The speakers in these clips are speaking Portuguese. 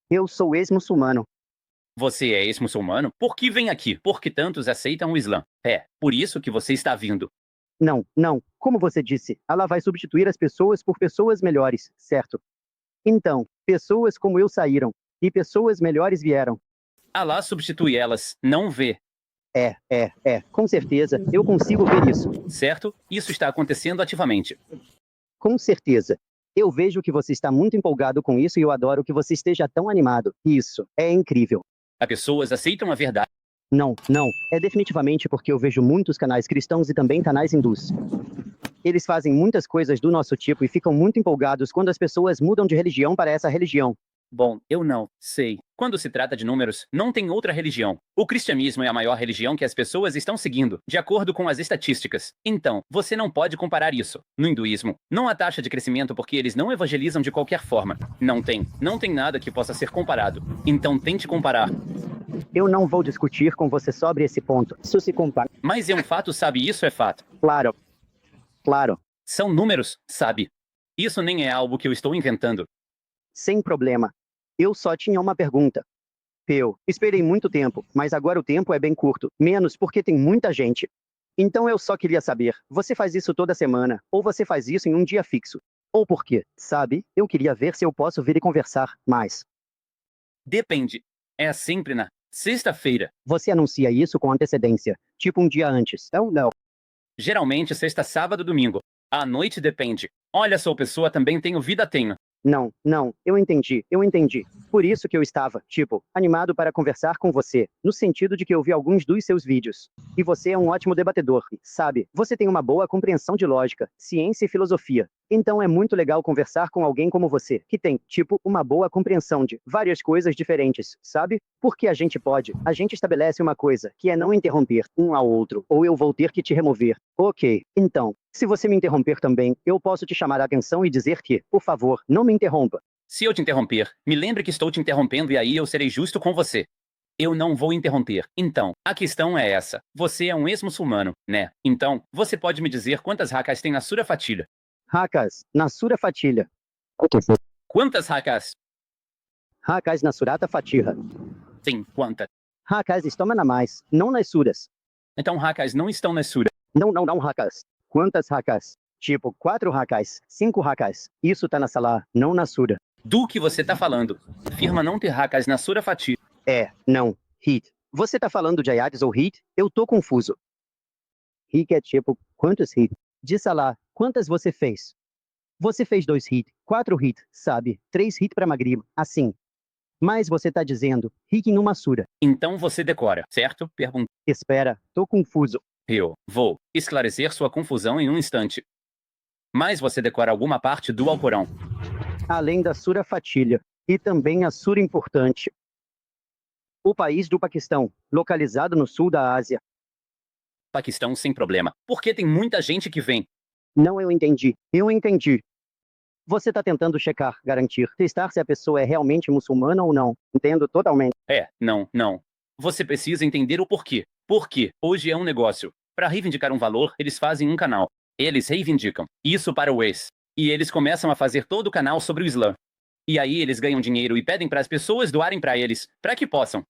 Eu sou ex-muçulmano. Você é ex-muçulmano? Por que vem aqui? Porque tantos aceitam o Islã. É, por isso que você está vindo. Não, não. Como você disse, Allah vai substituir as pessoas por pessoas melhores, certo? Então, pessoas como eu saíram, e pessoas melhores vieram. Allah substitui elas, não vê. Com certeza, eu consigo ver isso. Certo? Isso está acontecendo ativamente. Com certeza. Eu vejo que você está muito empolgado com isso e eu adoro que você esteja tão animado. Isso, é incrível. As pessoas aceitam a verdade. Não, não. É definitivamente porque eu vejo muitos canais cristãos e também canais hindus. Eles fazem muitas coisas do nosso tipo e ficam muito empolgados quando as pessoas mudam de religião para essa religião. Bom, eu não sei. Quando se trata de números, não tem outra religião. O cristianismo é a maior religião que as pessoas estão seguindo, de acordo com as estatísticas. Então, você não pode comparar isso. No hinduísmo, não há taxa de crescimento porque eles não evangelizam de qualquer forma. Não tem nada que possa ser comparado. Então tente comparar. Eu não vou discutir com você sobre esse ponto. Isso se compara. Mas é um fato, sabe? Isso é fato. Claro. Claro. São números, sabe? Isso nem é algo que eu estou inventando. Sem problema. Eu só tinha uma pergunta. Eu esperei muito tempo, mas agora o tempo é bem curto, menos porque tem muita gente. Então eu só queria saber, você faz isso toda semana, ou você faz isso em um dia fixo? Ou por quê? Sabe, eu queria ver se eu posso vir e conversar mais. Depende. É sempre na sexta-feira. Você anuncia isso com antecedência, tipo um dia antes. Não. Geralmente sexta, sábado, domingo. À noite depende. Olha, sou pessoa, também tenho vida, tenho. Não, eu entendi. Por isso que eu estava, tipo, animado para conversar com você, no sentido de que eu vi alguns dos seus vídeos. E você é um ótimo debatedor, sabe? Você tem uma boa compreensão de lógica, ciência e filosofia. Então é muito legal conversar com alguém como você, que tem, tipo, uma boa compreensão de várias coisas diferentes, sabe? Porque a gente estabelece uma coisa, que é não interromper um ao outro, ou eu vou ter que te remover. Ok, então, se você me interromper também, eu posso te chamar a atenção e dizer que, por favor, não me interrompa. Se eu te interromper, me lembre que estou te interrompendo e aí eu serei justo com você. Eu não vou interromper. Então, a questão é essa. Você é um ex-muçulmano, né? Então, você pode me dizer quantas rakas tem na Sura Fatilha? Rakas, na Sura Fatilha. Quantas rakas? Rakas na Surata Fatiha. Tem quantas? Rakas estão na mais, não nas suras. Então rakas não estão na Sura. Não, rakas. Quantas rakas? Tipo, 4 rakas, 5 rakas. Isso tá na Salah, não na Sura. Do que você tá falando? Afirma não ter rakas na Sura Fatilha. Não. Hit. Você tá falando de ayats ou hit? Eu tô confuso. Hit é tipo, quantos hit? De Salah, quantas você fez? Você fez 2 hit, 4 hit, sabe? 3 hit pra Maghrib, assim. Mas você tá dizendo, hit em uma Sura. Então você decora, certo? Pergunta. Espera, tô confuso. Eu vou esclarecer sua confusão em um instante. Mas você decora alguma parte do Alcorão. Além da Sura Fatilha, e também a Sura importante. O país do Paquistão, localizado no sul da Ásia. Paquistão sem problema. Porque tem muita gente que vem. Não, eu entendi. Você tá tentando checar, garantir, testar se a pessoa é realmente muçulmana ou não. Entendo totalmente. Não. Você precisa entender o porquê. Porque hoje é um negócio. Para reivindicar um valor, eles fazem um canal. Eles reivindicam isso para o ex. E eles começam a fazer todo o canal sobre o Islã. E aí eles ganham dinheiro e pedem para as pessoas doarem para eles, para que possam.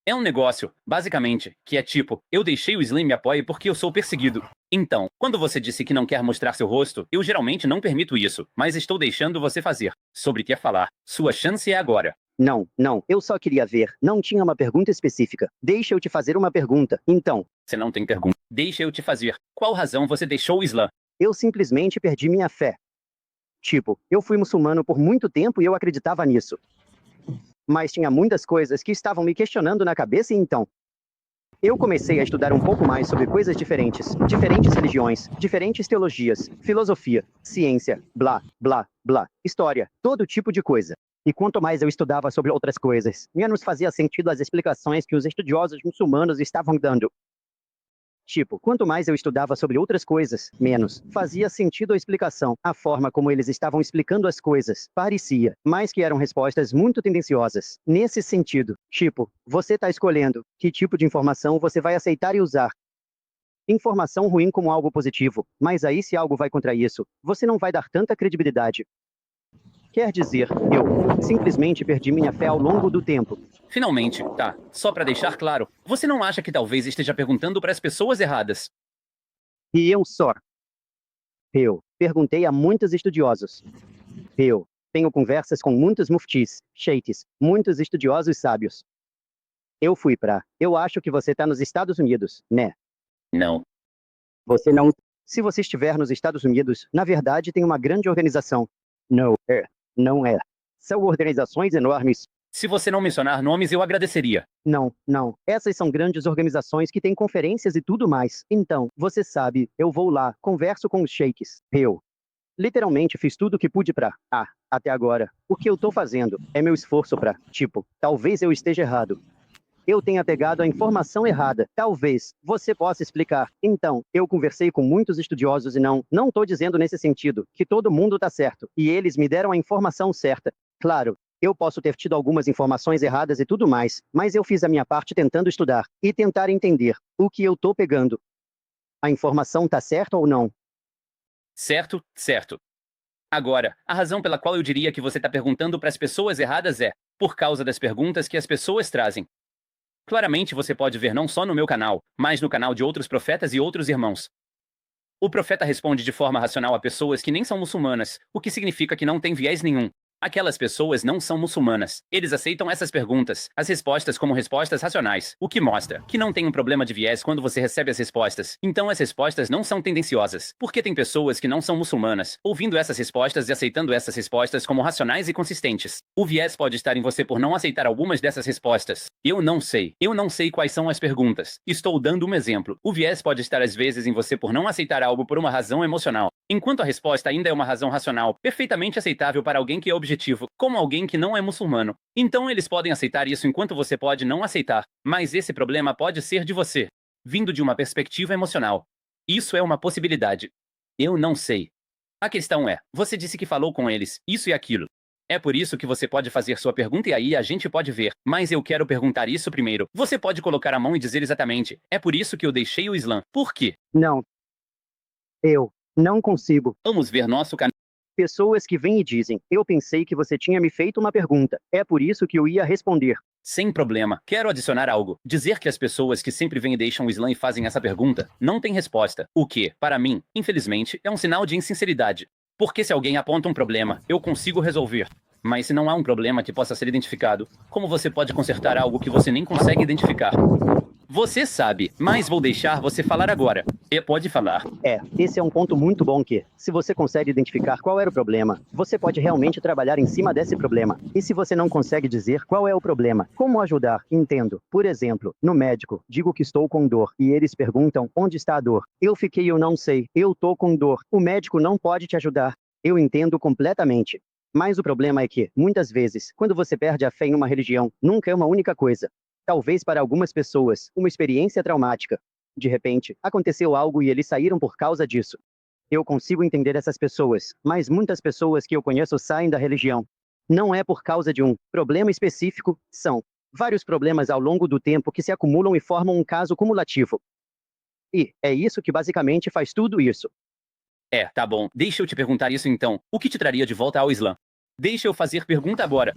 É um negócio, basicamente, que é tipo, eu deixei o Islã e me apoie porque eu sou perseguido. Então, quando você disse que não quer mostrar seu rosto, eu geralmente não permito isso, mas estou deixando você fazer. Sobre quer falar, sua chance é agora. Não, eu só queria ver. Não tinha uma pergunta específica. Deixa eu te fazer uma pergunta. Então, Você não tem pergunta. Deixa eu te fazer. Qual razão você deixou o Islã? eu simplesmente perdi minha fé. Tipo, eu fui muçulmano por muito tempo e eu acreditava nisso. Mas tinha muitas coisas que estavam me questionando na cabeça e então. Eu comecei a estudar um pouco mais sobre coisas diferentes religiões, diferentes teologias, filosofia, ciência, blá, blá, blá, história, todo tipo de coisa. E quanto mais eu estudava sobre outras coisas, menos fazia sentido as explicações que os estudiosos muçulmanos estavam dando. Tipo, quanto mais eu estudava sobre outras coisas, menos fazia sentido a explicação. A forma como eles estavam explicando as coisas parecia, mais que eram respostas muito tendenciosas. Nesse sentido, tipo, você está escolhendo que tipo de informação você vai aceitar e usar. Informação ruim como algo positivo, mas aí se algo vai contra isso, você não vai dar tanta credibilidade. Quer dizer, eu simplesmente perdi minha fé ao longo do tempo. Finalmente, tá. Só pra deixar claro, você não acha que talvez esteja perguntando para as pessoas erradas? E eu perguntei a muitos estudiosos. Eu tenho conversas com muitos muftis, sheikhs, muitos estudiosos sábios. Eu acho que você tá nos Estados Unidos, né? Não. Você não. Se você estiver nos Estados Unidos, na verdade tem uma grande organização. Não é. Não é. São organizações enormes. Se você não mencionar nomes, eu agradeceria. Não. Essas são grandes organizações que têm conferências e tudo mais. Então, você sabe, eu vou lá, converso com os sheiks. Eu literalmente fiz tudo o que pude até agora. O que eu tô fazendo é meu esforço talvez eu esteja errado. Eu tenha pegado a informação errada. Talvez você possa explicar. Então, eu conversei com muitos estudiosos e não tô dizendo nesse sentido que todo mundo tá certo. E eles me deram a informação certa. Claro, eu posso ter tido algumas informações erradas e tudo mais, mas eu fiz a minha parte tentando estudar e tentar entender o que eu tô pegando. A informação tá certa ou não? Certo, certo. Agora, a razão pela qual eu diria que você está perguntando para as pessoas erradas é por causa das perguntas que as pessoas trazem. Claramente você pode ver não só no meu canal, mas no canal de outros profetas e outros irmãos. O profeta responde de forma racional a pessoas que nem são muçulmanas, o que significa que não tem viés nenhum. Aquelas pessoas não são muçulmanas. Eles aceitam essas perguntas, as respostas como respostas racionais, o que mostra que não tem um problema de viés quando você recebe as respostas. Então as respostas não são tendenciosas, porque tem pessoas que não são muçulmanas, ouvindo essas respostas e aceitando essas respostas como racionais e consistentes. O viés pode estar em você por não aceitar algumas dessas respostas. Eu não sei quais são as perguntas. Estou dando um exemplo. O viés pode estar às vezes em você por não aceitar algo por uma razão emocional, enquanto a resposta ainda é uma razão racional, perfeitamente aceitável para alguém que é objetivo, como alguém que não é muçulmano. Então eles podem aceitar isso enquanto você pode não aceitar, mas esse problema pode ser de você, vindo de uma perspectiva emocional. Isso é uma possibilidade. Eu não sei. A questão é, você disse que falou com eles, isso e aquilo. É por isso que você pode fazer sua pergunta e aí a gente pode ver. Mas eu quero perguntar isso primeiro. Você pode colocar a mão e dizer exatamente. É por isso que eu deixei o Islã. Por quê? Não. Eu não consigo. Vamos ver nosso canal. Pessoas que vêm e dizem, eu pensei que você tinha me feito uma pergunta. É por isso que eu ia responder. Sem problema. Quero adicionar algo. Dizer que as pessoas que sempre vêm e deixam o Islã e fazem essa pergunta não têm resposta. O que, para mim, infelizmente, é um sinal de insinceridade. Porque se alguém aponta um problema, eu consigo resolver. Mas se não há um problema que possa ser identificado, como você pode consertar algo que você nem consegue identificar? Você sabe, mas vou deixar você falar agora. E pode falar. Esse é um ponto muito bom que, se você consegue identificar qual era o problema, você pode realmente trabalhar em cima desse problema. E se você não consegue dizer qual é o problema, como ajudar? Entendo. Por exemplo, no médico, digo que estou com dor, e eles perguntam, onde está a dor? Eu não sei, eu tô com dor. O médico não pode te ajudar. Eu entendo completamente. Mas o problema é que, muitas vezes, quando você perde a fé em uma religião, nunca é uma única coisa. Talvez para algumas pessoas, uma experiência traumática. De repente, aconteceu algo e eles saíram por causa disso. Eu consigo entender essas pessoas, mas muitas pessoas que eu conheço saem da religião. Não é por causa de um problema específico, são vários problemas ao longo do tempo que se acumulam e formam um caso cumulativo. E é isso que basicamente faz tudo isso. Tá bom. Deixa eu te perguntar isso então. O que te traria de volta ao Islã? Deixa eu fazer pergunta agora.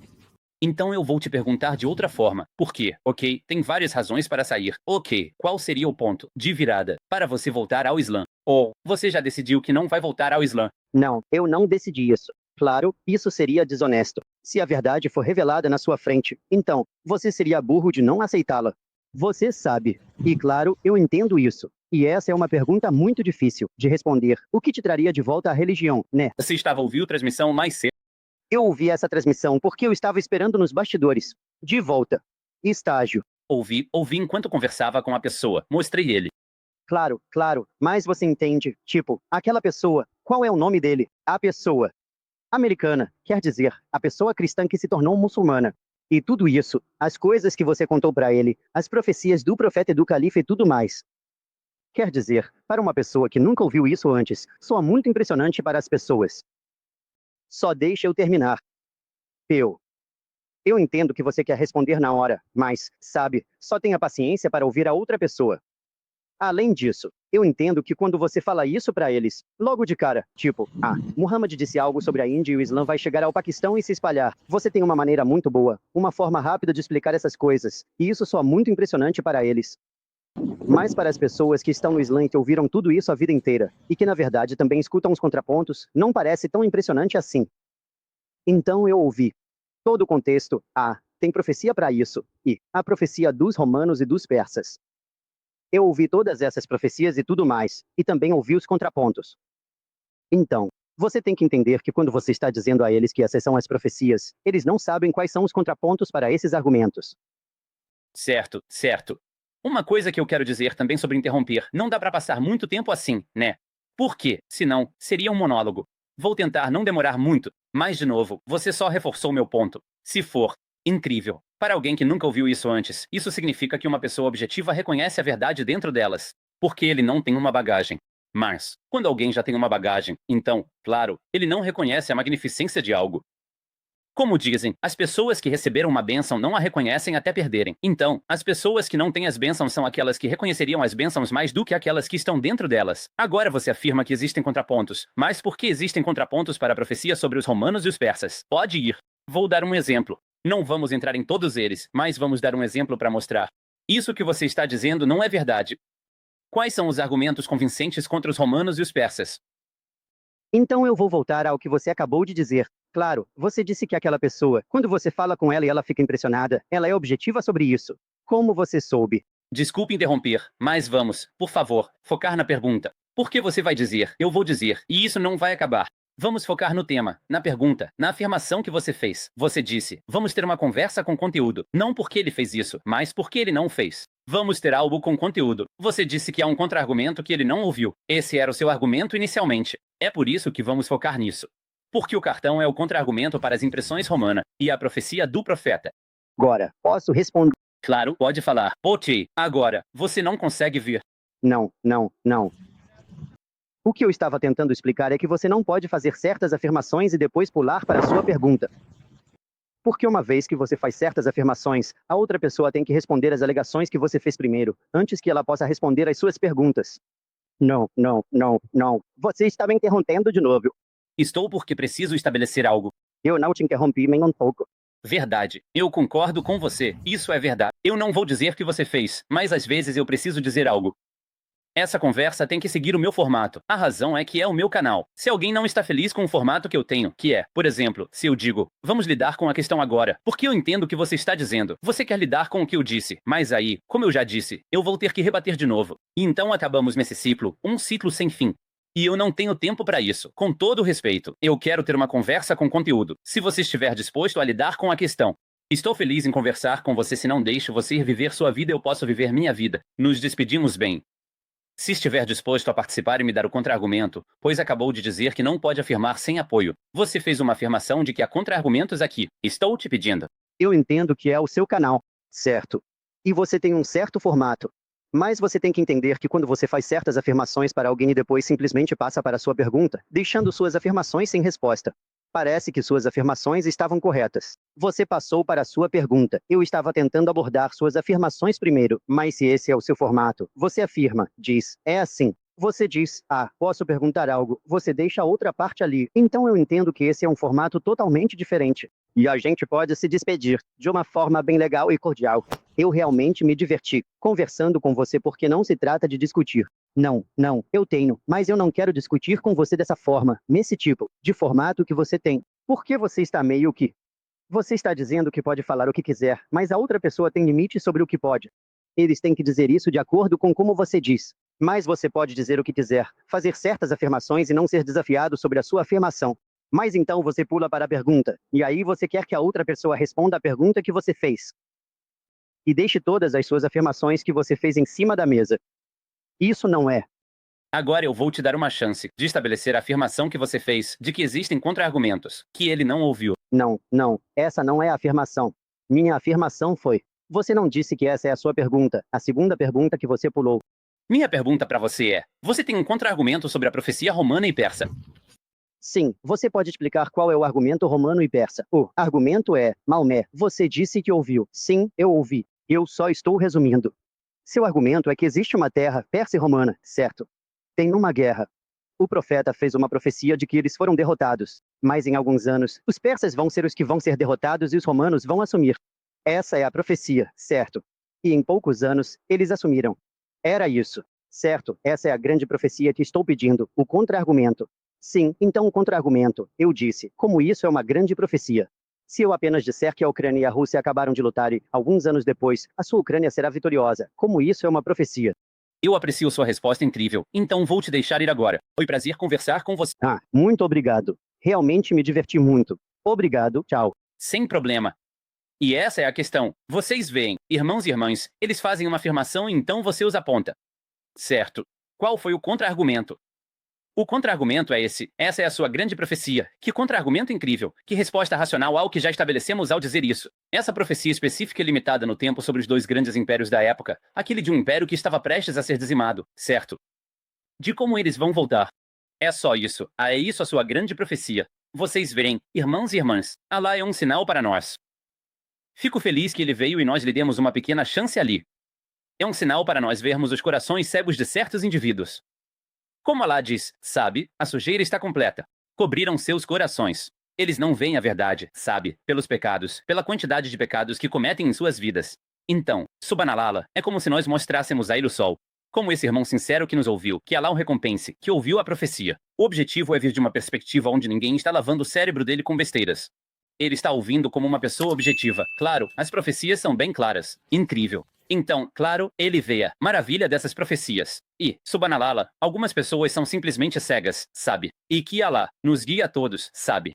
Então eu vou te perguntar de outra forma. Por quê? Ok, tem várias razões para sair. Ok, qual seria o ponto de virada para você voltar ao Islã? Ou você já decidiu que não vai voltar ao Islã? Não, eu não decidi isso. Claro, isso seria desonesto. Se a verdade for revelada na sua frente, então, você seria burro de não aceitá-la. Você sabe. E claro, eu entendo isso. E essa é uma pergunta muito difícil de responder. O que te traria de volta à religião, né? Você estava ouvindo a transmissão mais cedo? Eu ouvi essa transmissão porque eu estava esperando nos bastidores. De volta. Estágio. Ouvi enquanto conversava com a pessoa. Mostrei ele. Claro, mas você entende, aquela pessoa, qual é o nome dele? A pessoa americana, quer dizer, a pessoa cristã que se tornou muçulmana. E tudo isso, as coisas que você contou para ele, as profecias do profeta e do califa e tudo mais. Quer dizer, para uma pessoa que nunca ouviu isso antes, soa muito impressionante para as pessoas. Só deixa eu terminar. Eu entendo que você quer responder na hora, mas, sabe, só tenha paciência para ouvir a outra pessoa. Além disso, eu entendo que quando você fala isso para eles, logo de cara, tipo, Muhammad disse algo sobre a Índia e o Islã vai chegar ao Paquistão e se espalhar. Você tem uma maneira muito boa, uma forma rápida de explicar essas coisas, e isso soa muito impressionante para eles. Mas para as pessoas que estão no Islã e que ouviram tudo isso a vida inteira, e que na verdade também escutam os contrapontos, não parece tão impressionante assim. Então eu ouvi todo o contexto, tem profecia para isso, e a profecia dos romanos e dos persas. Eu ouvi todas essas profecias e tudo mais, e também ouvi os contrapontos. Então, você tem que entender que quando você está dizendo a eles que essas são as profecias, eles não sabem quais são os contrapontos para esses argumentos. Certo, certo. Uma coisa que eu quero dizer também sobre interromper, não dá pra passar muito tempo assim, né? Por quê? Senão, seria um monólogo. Vou tentar não demorar muito, mas de novo, você só reforçou meu ponto. Se for incrível. Para alguém que nunca ouviu isso antes, isso significa que uma pessoa objetiva reconhece a verdade dentro delas, porque ele não tem uma bagagem. Mas, quando alguém já tem uma bagagem, então, claro, ele não reconhece a magnificência de algo. Como dizem, as pessoas que receberam uma bênção não a reconhecem até perderem. Então, as pessoas que não têm as bênçãos são aquelas que reconheceriam as bênçãos mais do que aquelas que estão dentro delas. Agora você afirma que existem contrapontos. Mas por que existem contrapontos para a profecia sobre os romanos e os persas? Pode ir. Vou dar um exemplo. Não vamos entrar em todos eles, mas vamos dar um exemplo para mostrar. Isso que você está dizendo não é verdade. Quais são os argumentos convincentes contra os romanos e os persas? Então eu vou voltar ao que você acabou de dizer. Claro, você disse que aquela pessoa, quando você fala com ela e ela fica impressionada, ela é objetiva sobre isso. Como você soube? Desculpe interromper, mas vamos, por favor, focar na pergunta. Por que você vai dizer, eu vou dizer, e isso não vai acabar? Vamos focar no tema, na pergunta, na afirmação que você fez. Você disse, vamos ter uma conversa com conteúdo. Não porque ele fez isso, mas porque ele não fez. Vamos ter algo com conteúdo. Você disse que há um contra-argumento que ele não ouviu. Esse era o seu argumento inicialmente. É por isso que vamos focar nisso. Porque o cartão é o contra-argumento para as impressões romana e a profecia do profeta. Agora, posso responder? Claro, pode falar. Ok, agora, você não consegue vir. Não, não, não. O que eu estava tentando explicar é que você não pode fazer certas afirmações e depois pular para a sua pergunta. Porque uma vez que você faz certas afirmações, a outra pessoa tem que responder as alegações que você fez primeiro, antes que ela possa responder às suas perguntas. Não, não, não, não. Você está me interrompendo de novo. Estou porque preciso estabelecer algo. Eu não te interrompi nem um pouco. Verdade. Eu concordo com você. Isso é verdade. Eu não vou dizer que você fez, mas às vezes eu preciso dizer algo. Essa conversa tem que seguir o meu formato. A razão é que é o meu canal. Se alguém não está feliz com o formato que eu tenho, que é, por exemplo, se eu digo, vamos lidar com a questão agora, porque eu entendo o que você está dizendo. Você quer lidar com o que eu disse, mas aí, como eu já disse, eu vou ter que rebater de novo. E então acabamos nesse ciclo, um ciclo sem fim. E eu não tenho tempo para isso. Com todo o respeito, eu quero ter uma conversa com conteúdo. Se você estiver disposto a lidar com a questão. Estou feliz em conversar com você. Se não deixo você viver sua vida, eu posso viver minha vida. Nos despedimos bem. Se estiver disposto a participar e me dar o contra-argumento, pois acabou de dizer que não pode afirmar sem apoio. Você fez uma afirmação de que há contra-argumentos aqui. Estou te pedindo. Eu entendo que é o seu canal, certo? E você tem um certo formato. Mas você tem que entender que quando você faz certas afirmações para alguém e depois simplesmente passa para a sua pergunta, deixando suas afirmações sem resposta. Parece que suas afirmações estavam corretas. Você passou para a sua pergunta. Eu estava tentando abordar suas afirmações primeiro, mas se esse é o seu formato, você afirma, diz, é assim. Você diz, posso perguntar algo, você deixa a outra parte ali. Então eu entendo que esse é um formato totalmente diferente. E a gente pode se despedir de uma forma bem legal e cordial. Eu realmente me diverti conversando com você porque não se trata de discutir. Não, não, eu tenho, mas eu não quero discutir com você dessa forma, nesse tipo de formato que você tem. Porque você está meio que... Você está dizendo que pode falar o que quiser, mas a outra pessoa tem limites sobre o que pode. Eles têm que dizer isso de acordo com como você diz. Mas você pode dizer o que quiser, fazer certas afirmações e não ser desafiado sobre a sua afirmação. Mas então você pula para a pergunta, e aí você quer que a outra pessoa responda a pergunta que você fez. E deixe todas as suas afirmações que você fez em cima da mesa. Isso não é. Agora eu vou te dar uma chance de estabelecer a afirmação que você fez de que existem contra-argumentos, que ele não ouviu. Não, não, essa não é a afirmação. Minha afirmação foi: você não disse que essa é a sua pergunta, a segunda pergunta que você pulou. Minha pergunta para você é: você tem um contra-argumento sobre a profecia romana e persa? Sim, você pode explicar qual é o argumento romano e persa. O argumento é: Maomé, você disse que ouviu. Sim, eu ouvi. Eu só estou resumindo. Seu argumento é que existe uma terra persa e romana, certo? Tem uma guerra. O profeta fez uma profecia de que eles foram derrotados, mas em alguns anos, os persas vão ser os que vão ser derrotados e os romanos vão assumir. Essa é a profecia, certo? E em poucos anos, eles assumiram. Era isso, certo? Essa é a grande profecia que estou pedindo, o contra-argumento. Sim, então o contra-argumento, eu disse, como isso é uma grande profecia. Se eu apenas disser que a Ucrânia e a Rússia acabaram de lutar e, alguns anos depois, a sua Ucrânia será vitoriosa, como isso é uma profecia? Eu aprecio sua resposta incrível, então vou te deixar ir agora. Foi prazer conversar com você. Ah, muito obrigado. Realmente me diverti muito. Obrigado, tchau. Sem problema. E essa é a questão. Vocês veem, irmãos e irmãs, eles fazem uma afirmação e então você os aponta. Certo. Qual foi o contra-argumento? O contra-argumento é esse. Essa é a sua grande profecia. Que contra-argumento incrível. Que resposta racional ao que já estabelecemos ao dizer isso. Essa profecia específica e limitada no tempo sobre os dois grandes impérios da época. Aquele de um império que estava prestes a ser dizimado, certo? De como eles vão voltar. É só isso. É isso a sua grande profecia. Vocês verem, irmãos e irmãs, Alá é um sinal para nós. Fico feliz que ele veio e nós lhe demos uma pequena chance ali. É um sinal para nós vermos os corações cegos de certos indivíduos. Como Alá diz, sabe, a sujeira está completa. Cobriram seus corações. Eles não veem a verdade, sabe, pelos pecados, pela quantidade de pecados que cometem em suas vidas. Então, Subhanallah, é como se nós mostrássemos a ele o sol. Como esse irmão sincero que nos ouviu, que Alá o recompense, que ouviu a profecia. O objetivo é vir de uma perspectiva onde ninguém está lavando o cérebro dele com besteiras. Ele está ouvindo como uma pessoa objetiva. Claro, as profecias são bem claras. Incrível. Então, claro, ele vê a maravilha dessas profecias. E, Subhanallah, algumas pessoas são simplesmente cegas, sabe? E que Alá nos guia a todos, sabe?